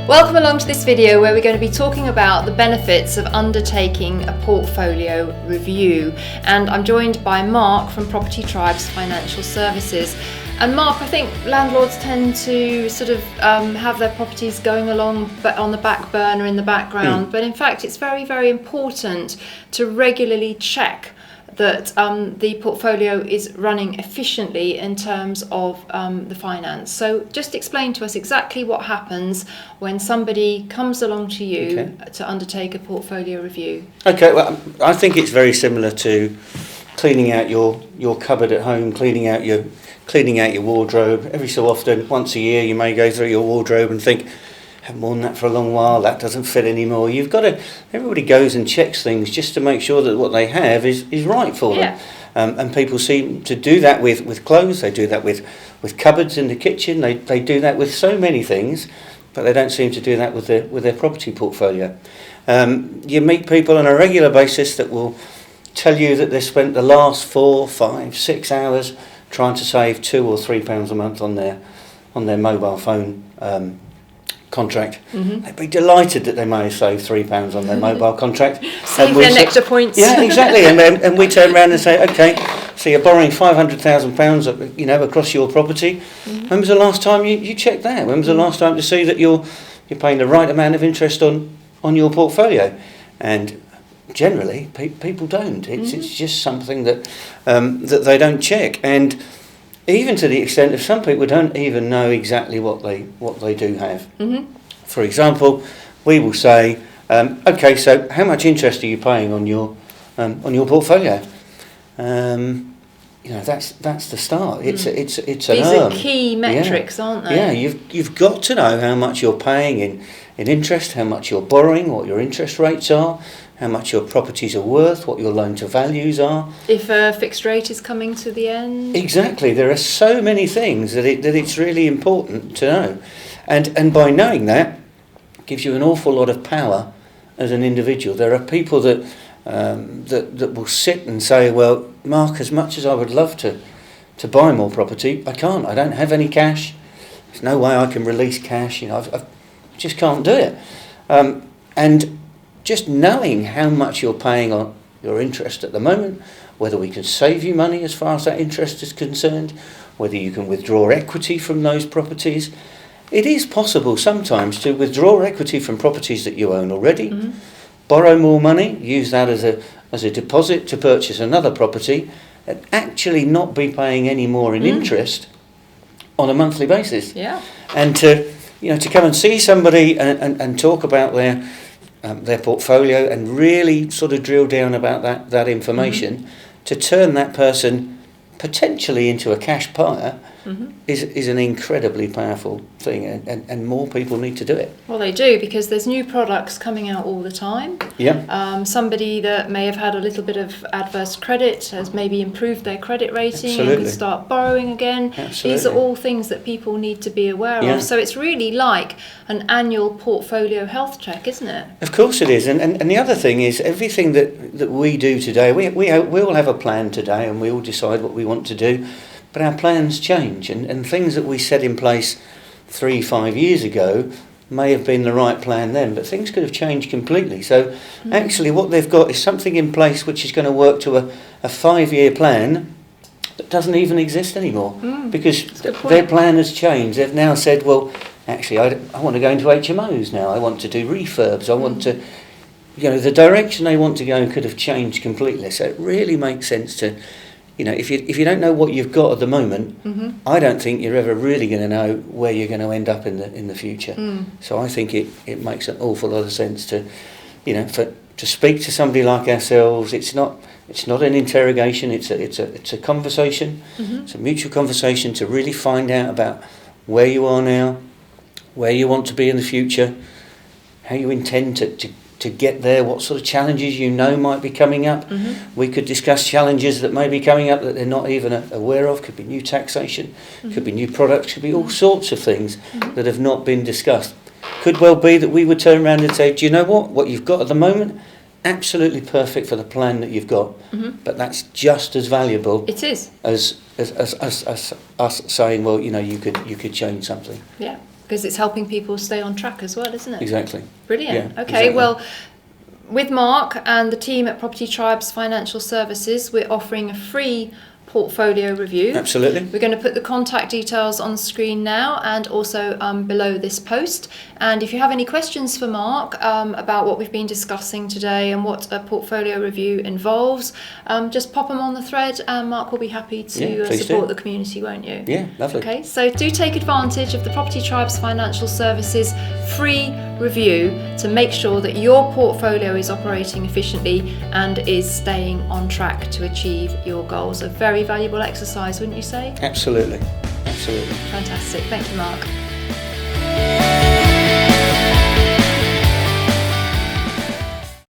Welcome along to this video where we're going to be talking about the benefits of undertaking a portfolio review, and I'm joined by Mark from Property Tribes Financial Services. And Mark, I think landlords tend to sort of have their properties going along but on the back burner in the background, but in fact it's very, very important to regularly check that the portfolio is running efficiently in terms of the finance. So just explain to us exactly what happens when somebody comes along to you to undertake a portfolio review. Okay, well, I think it's very similar to cleaning out your cupboard at home, cleaning out your wardrobe. Every so often, once a year, you may go through your wardrobe and think, haven't worn that for a long while, that doesn't fit anymore. Everybody goes and checks things just to make sure that what they have is right for them. And people seem to do that with clothes, they do that with cupboards in the kitchen, they do that with so many things, but they don't seem to do that with their property portfolio. You meet people on a regular basis that will tell you that they spent the last 4, 5, 6 hours trying to save £2 or £3 a month on their mobile phone contract. They'd be delighted that they may have saved £3 on their mobile contract. Save their nectar points. Yeah, exactly. And we turn around and say, okay, so you're borrowing £500,000, across your property. When was the last time you checked that? When was the last time to see that you're paying the right amount of interest on your portfolio? And generally, people don't. It's just something that they don't check. And even to the extent of some people don't even know exactly what they do have. For example, we will say, okay, so how much interest are you paying on your portfolio? That's the start. It's an These are key metrics, aren't they? Yeah, you've got to know how much you're paying in interest, how much you're borrowing, what your interest rates are, how much your properties are worth, what your loan to values are. If a fixed rate is coming to the end. Exactly. There are so many things that it's really important to know. And by knowing that, it gives you an awful lot of power as an individual. There are people that will sit and say, well, Mark, as much as I would love to buy more property, I can't. I don't have any cash. There's no way I can release cash. I just can't do it. And just knowing how much you're paying on your interest at the moment, whether we can save you money as far as that interest is concerned, whether you can withdraw equity from those properties. It is possible sometimes to withdraw equity from properties that you own already, borrow more money, use that as a deposit to purchase another property, and actually not be paying any more in interest on a monthly basis. Yeah. And to come and see somebody and talk about their portfolio and really sort of drill down about that information to turn that person potentially into a cash buyer is an incredibly powerful thing, and more people need to do it. Well, they do, because there's new products coming out all the time. Yeah. Somebody that may have had a little bit of adverse credit has maybe improved their credit rating Absolutely. and could start borrowing again. Absolutely. These are all things that people need to be aware of. So it's really like an annual portfolio health check, isn't it? Of course it is. And the other thing is, everything that we do today, we all have a plan today, and we all decide what we want to do. But our plans change, and things that we set in place 3-5 years ago may have been the right plan then, but things could have changed completely. So actually what they've got is something in place which is going to work to a 5-year plan that doesn't even exist anymore, because their plan has changed. They've now said, well, actually I want to go into HMOs now, I want to do refurbs, I want to, the direction they want to go could have changed completely. So it really makes sense to, if you don't know what you've got at the moment, I don't think you're ever really going to know where you're going to end up in the future. So I think it makes an awful lot of sense to, to speak to somebody like ourselves. It's not an interrogation. It's a conversation. It's a mutual conversation to really find out about where you are now, where you want to be in the future, how you intend to get there, what sort of challenges might be coming up. We could discuss challenges that may be coming up that they're not even aware of. Could be new taxation, could be new products, could be all sorts of things that have not been discussed. Could well be that we would turn around and say, do you know what you've got at the moment, absolutely perfect for the plan that you've got, but that's just as valuable. It is. As us saying, well, you could change something. Yeah. Because it's helping people stay on track as well, isn't it? Exactly. Brilliant. Yeah, okay, exactly. well, with Mark and the team at Property Tribes Financial Services, we're offering a free portfolio review. Absolutely. We're going to put the contact details on screen now and also below this post. And if you have any questions for Mark about what we've been discussing today and what a portfolio review involves, just pop them on the thread and Mark will be happy to support the community, won't you? Yeah, lovely. Okay, so do take advantage of the Property Tribes Financial Services free review to make sure that your portfolio is operating efficiently and is staying on track to achieve your goals. A very valuable exercise, wouldn't you say? Absolutely. Absolutely. Fantastic. Thank you, Mark.